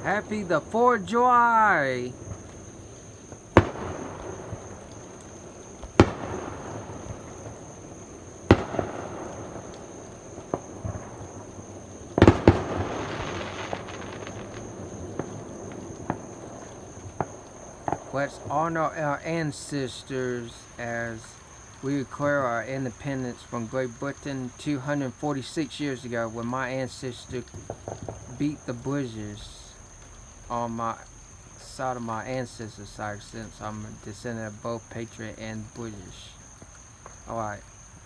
Happy the 4th of July! Let's honor our ancestors as we declare our independence from Great Britain 246 years ago, when my ancestor beat the British on my side of my ancestors' side, since I'm a descendant of both Patriot and British. Alright.